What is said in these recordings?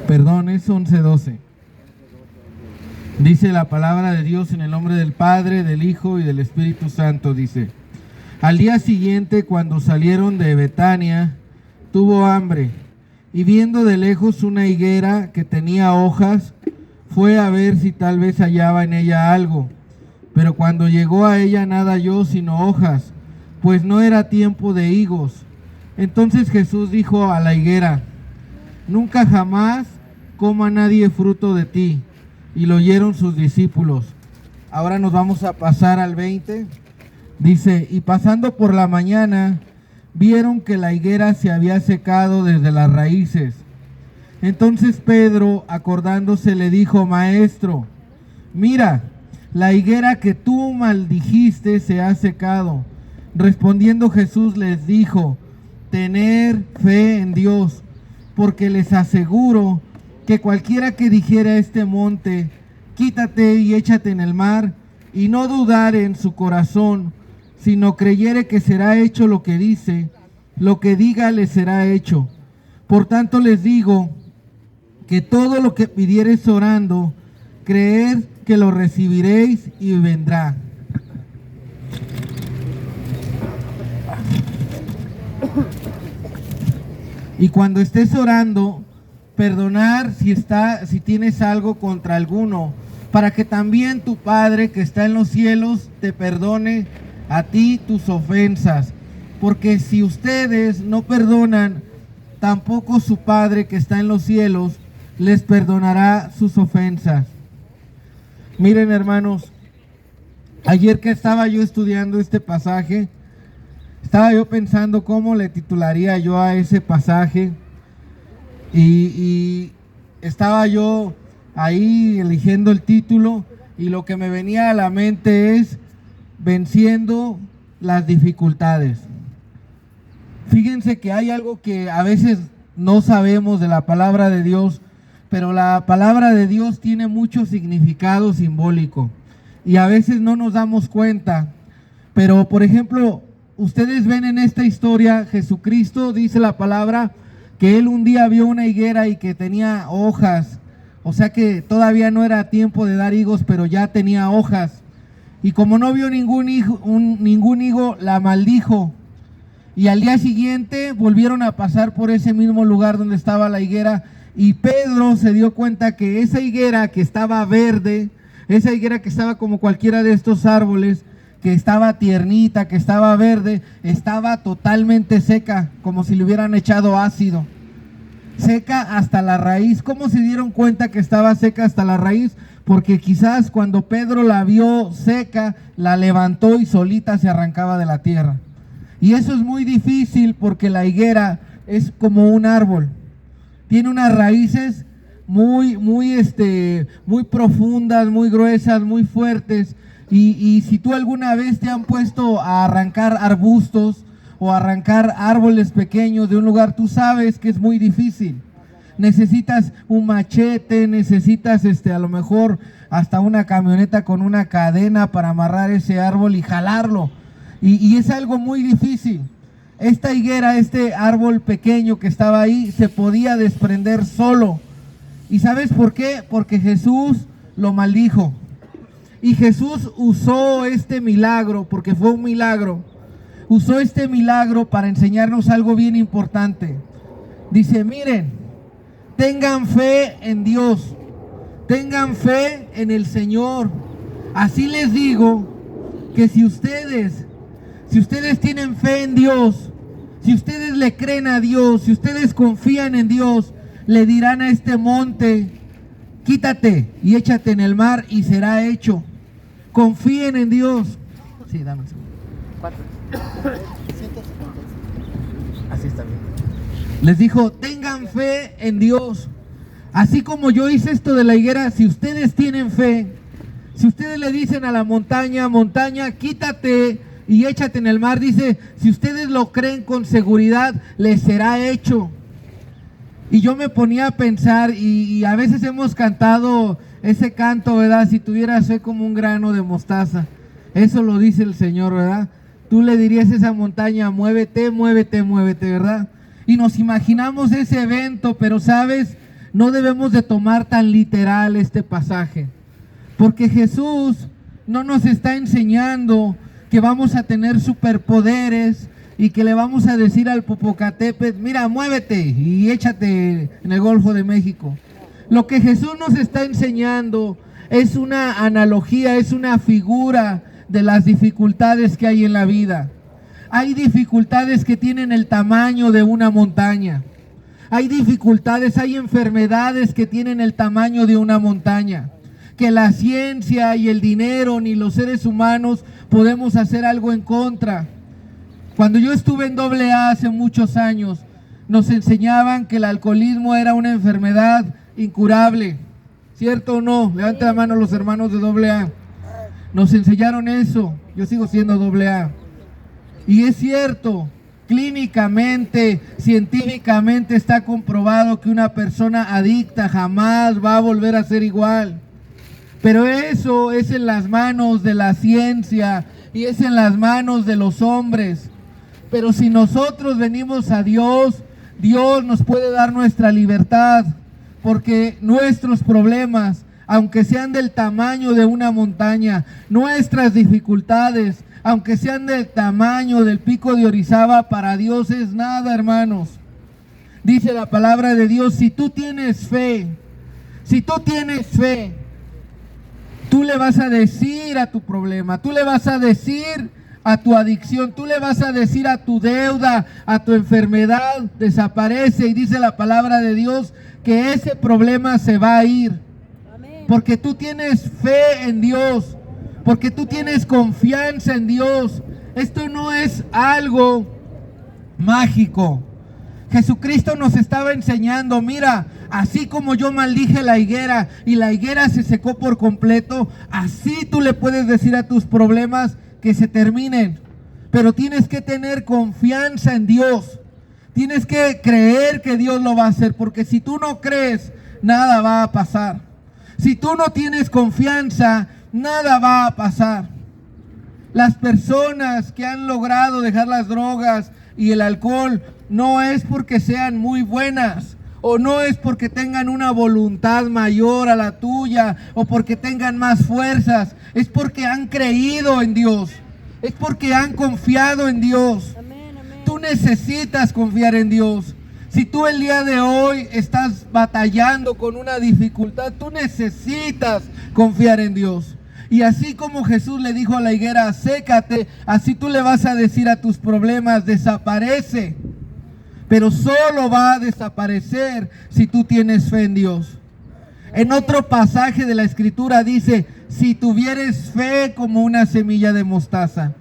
Perdón, es 11:12. Dice la palabra de Dios en el nombre del Padre, del Hijo y del Espíritu Santo. Dice: al día siguiente, cuando salieron de Betania, tuvo hambre, y viendo de lejos una higuera que tenía hojas, fue a ver si tal vez hallaba en ella algo. Pero cuando llegó a ella nada halló sino hojas, pues no era tiempo de higos. Entonces Jesús dijo a la higuera: nunca jamás coma nadie fruto de ti. Y lo oyeron sus discípulos. Ahora nos vamos a pasar al 20. Dice: y pasando por la mañana, vieron que la higuera se había secado desde las raíces. Entonces Pedro, acordándose, le dijo: maestro, mira, la higuera que tú maldijiste se ha secado. Respondiendo Jesús les dijo: tener fe en Dios, porque les aseguro que cualquiera que dijera a este monte: quítate y échate en el mar, y no dudare en su corazón, sino creyere que será hecho lo que dice, lo que diga le será hecho. Por tanto les digo que todo lo que pidiereis orando, creed que lo recibiréis y vendrá. Y cuando estés orando, perdonar si tienes algo contra alguno, para que también tu Padre que está en los cielos te perdone a ti tus ofensas. Porque si ustedes no perdonan, tampoco su Padre que está en los cielos les perdonará sus ofensas. Miren, hermanos, ayer que estaba yo estudiando este pasaje, estaba yo pensando cómo le titularía yo a ese pasaje. Y estaba yo ahí eligiendo el título, y lo que me venía a la mente es: venciendo las dificultades. Fíjense que hay algo que a veces no sabemos de la palabra de Dios, pero la palabra de Dios tiene mucho significado simbólico y a veces no nos damos cuenta. Pero, por ejemplo, ustedes ven en esta historia, Jesucristo, dice la palabra, que él un día vio una higuera y que tenía hojas, o sea que todavía no era tiempo de dar higos, pero ya tenía hojas. Y como no vio ningún higo, la maldijo. Y al día siguiente volvieron a pasar por ese mismo lugar donde estaba la higuera, y Pedro se dio cuenta que esa higuera que estaba verde, esa higuera que estaba como cualquiera de estos árboles, que estaba tiernita, que estaba verde, estaba totalmente seca, como si le hubieran echado ácido. Seca hasta la raíz. ¿Cómo se dieron cuenta que estaba seca hasta la raíz? Porque quizás cuando Pedro la vio seca, la levantó y solita se arrancaba de la tierra. Y eso es muy difícil porque la higuera es como un árbol. Tiene unas raíces muy profundas, muy gruesas, muy fuertes. Y si tú alguna vez te han puesto a arrancar arbustos o arrancar árboles pequeños de un lugar, tú sabes que es muy difícil. Necesitas un machete, necesitas a lo mejor hasta una camioneta con una cadena para amarrar ese árbol y jalarlo. Y es algo muy difícil. Esta higuera, este árbol pequeño que estaba ahí, se podía desprender solo. ¿Y sabes por qué? Porque Jesús lo maldijo. Y Jesús usó este milagro, porque fue un milagro, usó este milagro para enseñarnos algo bien importante. Dice: miren, tengan fe en Dios, tengan fe en el Señor. Así les digo que si ustedes tienen fe en Dios, si ustedes le creen a Dios, si ustedes confían en Dios, le dirán a este monte: quítate y échate en el mar, y será hecho. Confíen en Dios. Sí, dame un segundo. 4. Así está bien. Les dijo: tengan fe en Dios. Así como yo hice esto de la higuera, si ustedes tienen fe, si ustedes le dicen a la montaña: montaña, quítate y échate en el mar, dice, si ustedes lo creen con seguridad, les será hecho. Y yo me ponía a pensar, y a veces hemos cantado ese canto, ¿verdad? Si tuvieras fe como un grano de mostaza. Eso lo dice el Señor, ¿verdad? Tú le dirías a esa montaña: muévete, muévete, muévete, ¿verdad? y nos imaginamos ese evento, pero sabes, no debemos de tomar tan literal este pasaje, porque Jesús no nos está enseñando que vamos a tener superpoderes y que le vamos a decir al Popocatépetl, mira, muévete y échate en el Golfo de México. Lo que Jesús nos está enseñando es una analogía, es una figura de las dificultades que hay en la vida. Hay dificultades que tienen el tamaño de una montaña. Hay dificultades, hay enfermedades que tienen el tamaño de una montaña, que la ciencia y el dinero ni los seres humanos podemos hacer algo en contra. Cuando yo estuve en AA hace muchos años, nos enseñaban que el alcoholismo era una enfermedad incurable. ¿Cierto o no? Levanten la mano los hermanos de AA. Nos enseñaron eso. Yo sigo siendo AA. Y es cierto, clínicamente, científicamente está comprobado que una persona adicta jamás va a volver a ser igual. Pero eso es en las manos de la ciencia y es en las manos de los hombres. Pero si nosotros venimos a Dios, Dios nos puede dar nuestra libertad, porque nuestros problemas, aunque sean del tamaño de una montaña, nuestras dificultades, aunque sean del tamaño del pico de Orizaba, para Dios es nada, hermanos. Dice la palabra de Dios, si tú tienes fe, tú le vas a decir a tu problema, tú le vas a decir a tu adicción, tú le vas a decir a tu deuda, a tu enfermedad, desaparece, y dice la palabra de Dios que ese problema se va a ir. Amén. Porque tú tienes fe en Dios, porque tú tienes confianza en Dios. Esto no es algo mágico. Jesucristo nos estaba enseñando, mira, así como yo maldije la higuera y la higuera se secó por completo, así tú le puedes decir a tus problemas que se terminen. Pero tienes que tener confianza en Dios. Tienes que creer que Dios lo va a hacer, porque si tú no crees, nada va a pasar. Si tú no tienes confianza, nada va a pasar. Las personas que han logrado dejar las drogas y el alcohol no es porque sean muy buenas, o no es porque tengan una voluntad mayor a la tuya, o porque tengan más fuerzas. Es porque han creído en Dios, es porque han confiado en Dios. Tú necesitas confiar en Dios. Si tú el día de hoy estás batallando con una dificultad, tú necesitas confiar en Dios. Y así como Jesús le dijo a la higuera, sécate, así tú le vas a decir a tus problemas, desaparece. Pero solo va a desaparecer si tú tienes fe en Dios. En otro pasaje de la Escritura dice, si tuvieres fe como una semilla de mostaza.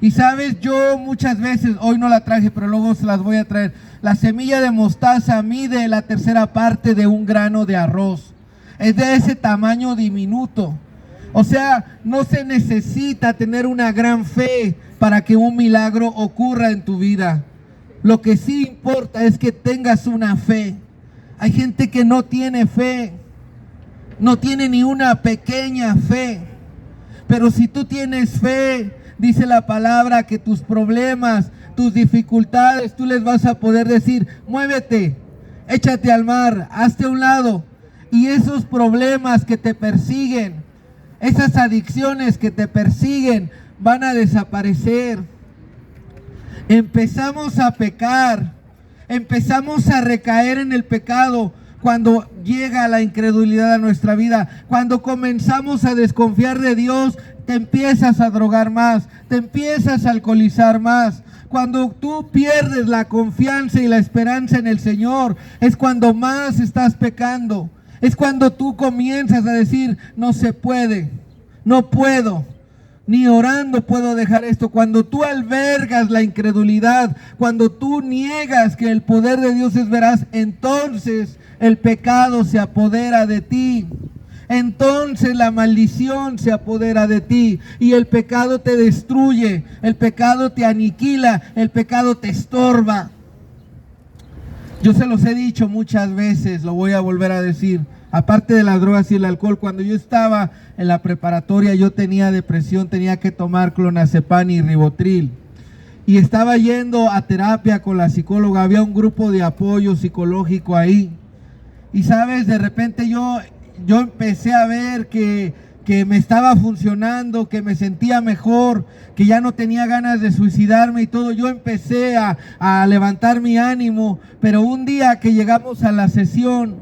Y sabes, yo muchas veces, hoy no la traje, pero luego se las voy a traer. La semilla de mostaza mide la tercera parte de un grano de arroz. Es de ese tamaño diminuto. O sea, no se necesita tener una gran fe para que un milagro ocurra en tu vida. Lo que sí importa es que tengas una fe. Hay gente que no tiene fe, no tiene ni una pequeña fe. Pero si tú tienes fe, dice la palabra que tus problemas, tus dificultades, tú les vas a poder decir, muévete, échate al mar, hazte a un lado. Y esos problemas que te persiguen, esas adicciones que te persiguen, van a desaparecer. Empezamos a pecar, empezamos a recaer en el pecado cuando llega la incredulidad a nuestra vida. Cuando comenzamos a desconfiar de Dios, te empiezas a drogar más, te empiezas a alcoholizar más. Cuando tú pierdes la confianza y la esperanza en el Señor, es cuando más estás pecando. Es cuando tú comienzas a decir, no se puede, no puedo. Ni orando puedo dejar esto. Cuando tú albergas la incredulidad, cuando tú niegas que el poder de Dios es veraz, entonces el pecado se apodera de ti. Entonces la maldición se apodera de ti y el pecado te destruye, el pecado te aniquila, el pecado te estorba. Yo se los he dicho muchas veces, lo voy a volver a decir. Aparte de las drogas y el alcohol, cuando yo estaba en la preparatoria, yo tenía depresión, tenía que tomar clonazepam y ribotril. y estaba yendo a terapia con la psicóloga. Había un grupo de apoyo psicológico ahí. Y sabes, de repente yo empecé a ver que me estaba funcionando, que me sentía mejor, que ya no tenía ganas de suicidarme y todo. Yo empecé a levantar mi ánimo, pero un día que llegamos a la sesión,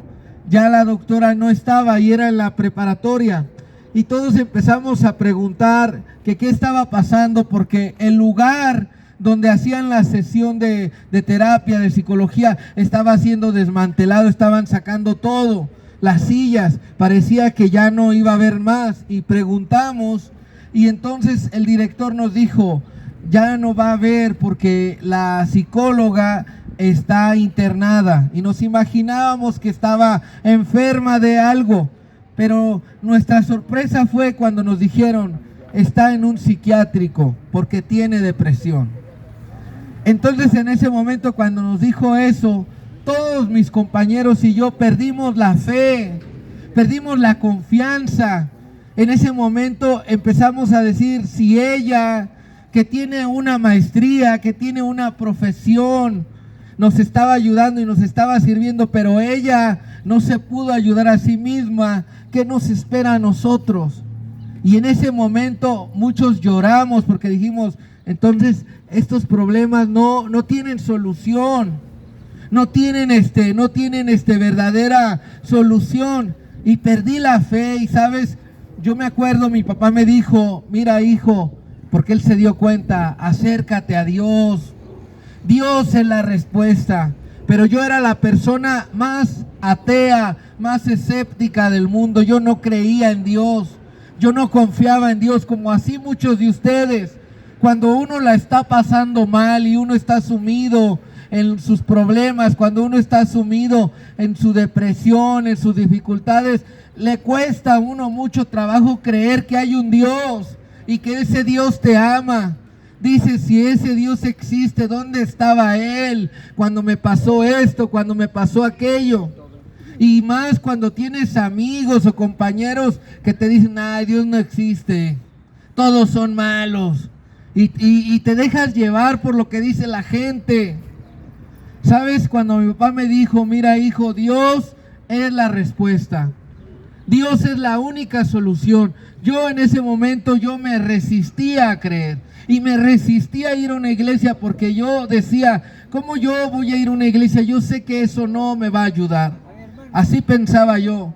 ya la doctora no estaba y era en la preparatoria. Y todos empezamos a preguntar que qué estaba pasando, porque el lugar donde hacían la sesión de terapia, de psicología, estaba siendo desmantelado, estaban sacando todo, las sillas, parecía que ya no iba a haber más. Y preguntamos, y entonces el director nos dijo, ya no va a haber porque la psicóloga está internada. Y nos imaginábamos que estaba enferma de algo, pero nuestra sorpresa fue cuando nos dijeron, está en un psiquiátrico porque tiene depresión. Entonces en ese momento, cuando nos dijo eso, todos mis compañeros y yo perdimos la fe, perdimos la confianza. En ese momento empezamos a decir, si ella, que tiene una maestría, que tiene una profesión, nos estaba ayudando y nos estaba sirviendo, pero ella no se pudo ayudar a sí misma, ¿qué nos espera a nosotros? Y en ese momento muchos lloramos porque dijimos, entonces estos problemas no tienen solución, no tienen verdadera solución. Y perdí la fe. Y sabes, yo me acuerdo, mi papá me dijo, mira hijo, porque él se dio cuenta, acércate a Dios, Dios es la respuesta. Pero yo era la persona más atea, más escéptica del mundo. Yo no creía en Dios, yo no confiaba en Dios, como así muchos de ustedes. Cuando uno la está pasando mal y uno está sumido en sus problemas, cuando uno está sumido en su depresión, en sus dificultades, le cuesta a uno mucho trabajo creer que hay un Dios y que ese Dios te ama. Dice, si ese Dios existe, ¿dónde estaba Él cuando me pasó esto, cuando me pasó aquello? Y más cuando tienes amigos o compañeros que te dicen, ay, Dios no existe, todos son malos. Y te dejas llevar por lo que dice la gente. ¿Sabes? Cuando mi papá me dijo, mira hijo, Dios es la respuesta, Dios es la única solución. Yo en ese momento yo me resistía a creer y me resistía a ir a una iglesia, porque yo decía, ¿cómo yo voy a ir a una iglesia? Yo sé que eso no me va a ayudar. Así pensaba yo.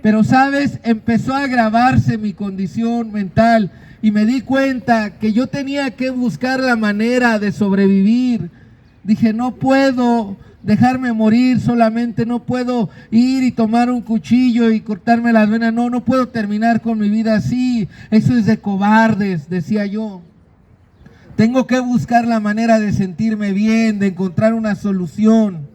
Pero sabes, empezó a agravarse mi condición mental y me di cuenta que yo tenía que buscar la manera de sobrevivir. Dije, no puedo dejarme morir solamente, no puedo ir y tomar un cuchillo y cortarme las venas, no puedo terminar con mi vida así, eso es de cobardes, decía yo. Tengo que buscar la manera de sentirme bien, de encontrar una solución.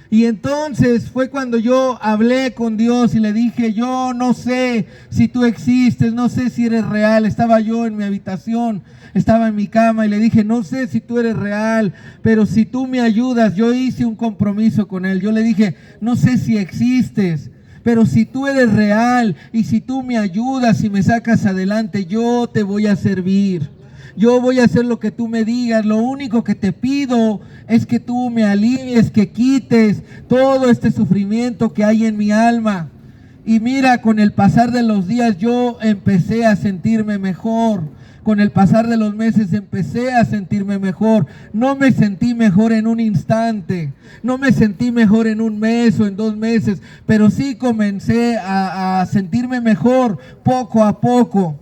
Y entonces fue cuando yo hablé con Dios y le dije, yo no sé si tú existes, no sé si eres real. Estaba yo en mi habitación, estaba en mi cama y le dije, no sé si tú eres real, pero si tú me ayudas, yo hice un compromiso con Él. Yo le dije, no sé si existes, pero si tú eres real y si tú me ayudas y me sacas adelante, yo te voy a servir. Yo voy a hacer lo que tú me digas. Lo único que te pido es que tú me alivies, que quites todo este sufrimiento que hay en mi alma. Y mira, con el pasar de los días yo empecé a sentirme mejor. Con el pasar de los meses empecé a sentirme mejor. No me sentí mejor en un instante, no me sentí mejor en un mes o en 2 meses, pero sí comencé a sentirme mejor poco a poco.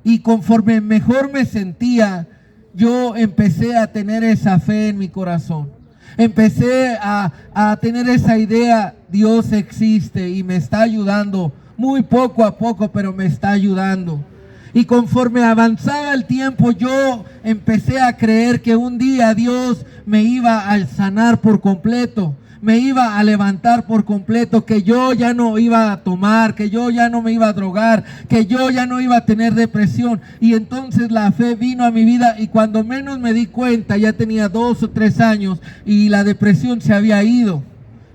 Y conforme mejor me sentía, yo empecé a tener esa fe en mi corazón. Empecé a tener esa idea, Dios existe y me está ayudando, muy poco a poco, pero me está ayudando. Y conforme avanzaba el tiempo, yo empecé a creer que un día Dios me iba a sanar por completo, me iba a levantar por completo, que yo ya no iba a tomar, que yo ya no me iba a drogar, que yo ya no iba a tener depresión. Y entonces la fe vino a mi vida y cuando menos me di cuenta, ya tenía 2 o 3 años y la depresión se había ido,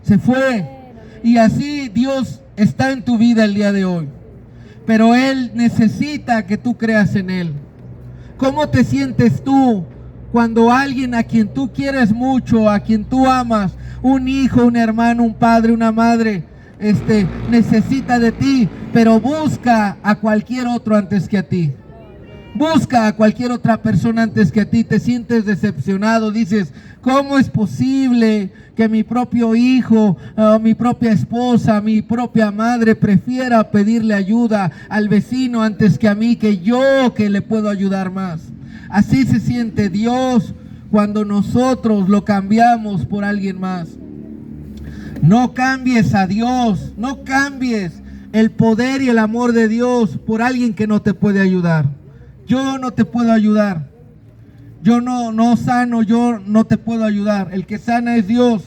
se fue. Y así Dios está en tu vida el día de hoy, pero Él necesita que tú creas en Él. ¿Cómo te sientes tú Cuando alguien a quien tú quieres mucho, a quien tú amas, un hijo, un hermano, un padre, una madre, necesita de ti, pero busca a cualquier otro antes que a ti. Busca a cualquier otra persona antes que a ti. Te sientes decepcionado, dices, ¿cómo es posible que mi propio hijo, mi propia esposa, mi propia madre prefiera pedirle ayuda al vecino antes que a mí, que yo que le puedo ayudar más? Así se siente Dios cuando nosotros lo cambiamos por alguien más. No cambies a Dios, no cambies el poder y el amor de Dios por alguien que no te puede ayudar. Yo no te puedo ayudar. Yo no sano, yo no te puedo ayudar. El que sana es Dios.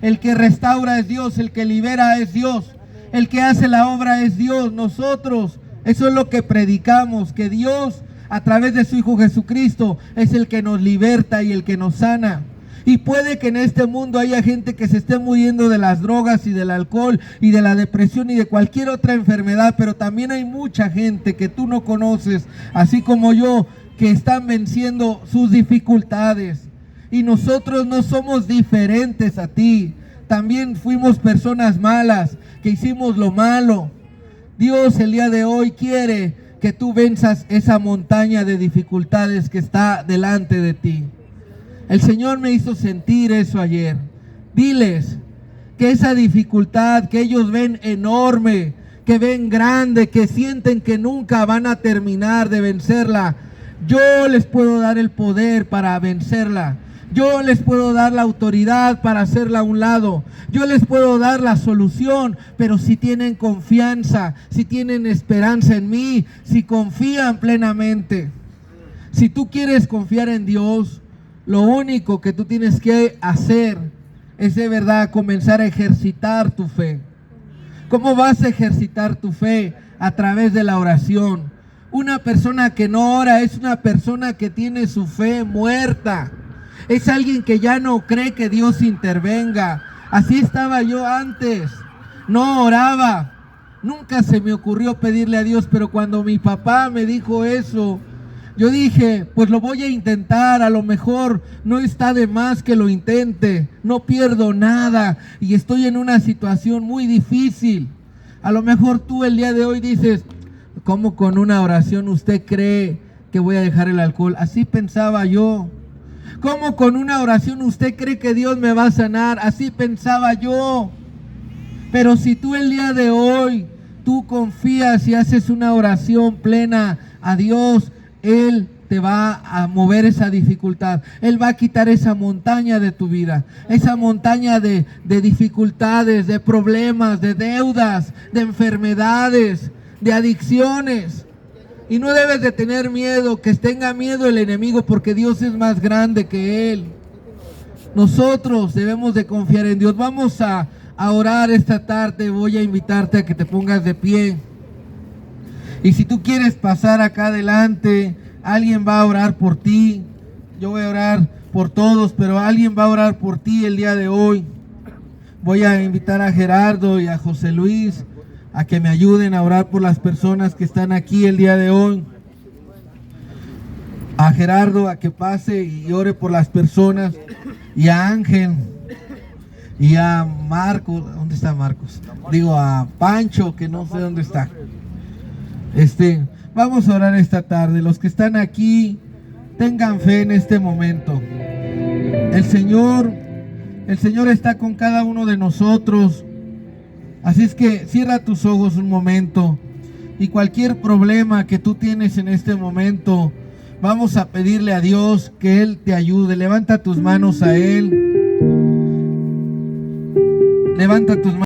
El que restaura es Dios. El que libera es Dios. El que hace la obra es Dios. Nosotros, eso es lo que predicamos, que Dios a través de su Hijo Jesucristo es el que nos liberta y el que nos sana. Y puede que en este mundo haya gente que se esté muriendo de las drogas y del alcohol y de la depresión y de cualquier otra enfermedad, pero también hay mucha gente que tú no conoces, así como yo, que están venciendo sus dificultades. Y nosotros no somos diferentes a ti. También fuimos personas malas, que hicimos lo malo. Dios el día de hoy quiere que tú venzas esa montaña de dificultades que está delante de ti. El Señor me hizo sentir eso ayer. Diles que esa dificultad que ellos ven enorme, que ven grande, que sienten que nunca van a terminar de vencerla, yo les puedo dar el poder para vencerla. Yo les puedo dar la autoridad para hacerla a un lado. Yo les puedo dar la solución, pero si tienen confianza, si tienen esperanza en mí, si confían plenamente. Si tú quieres confiar en Dios, lo único que tú tienes que hacer es de verdad comenzar a ejercitar tu fe. ¿Cómo vas a ejercitar tu fe? A través de la oración. Una persona que no ora es una persona que tiene su fe muerta. Es alguien que ya no cree que Dios intervenga. Así estaba yo antes. No oraba. Nunca se me ocurrió pedirle a Dios, pero cuando mi papá me dijo eso, yo dije, pues lo voy a intentar, a lo mejor no está de más que lo intente, no pierdo nada y estoy en una situación muy difícil. A lo mejor tú el día de hoy dices, ¿cómo con una oración usted cree que voy a dejar el alcohol? Así pensaba yo. ¿Cómo con una oración usted cree que Dios me va a sanar? Así pensaba yo. Pero si tú el día de hoy, tú confías y haces una oración plena a Dios, Él te va a mover esa dificultad. Él va a quitar esa montaña de tu vida, esa montaña de dificultades, de problemas, de deudas, de enfermedades, de adicciones. Y no debes de tener miedo, que tenga miedo el enemigo, porque Dios es más grande que él. Nosotros debemos de confiar en Dios. Vamos a orar esta tarde. Voy a invitarte a que te pongas de pie. Y si tú quieres pasar acá adelante, alguien va a orar por ti. Yo voy a orar por todos, pero alguien va a orar por ti el día de hoy. Voy a invitar a Gerardo y a José Luis a que me ayuden a orar por las personas que están aquí el día de hoy. A Gerardo a que pase y ore por las personas. Y a Ángel. Y a Marcos. ¿Dónde está Marcos? Digo a Pancho, que no sé dónde está. Vamos a orar esta tarde. Los que están aquí, tengan fe en este momento. El Señor está con cada uno de nosotros. Así es que cierra tus ojos un momento. Y cualquier problema que tú tienes en este momento, vamos a pedirle a Dios que Él te ayude. Levanta tus manos a Él. Levanta tus manos.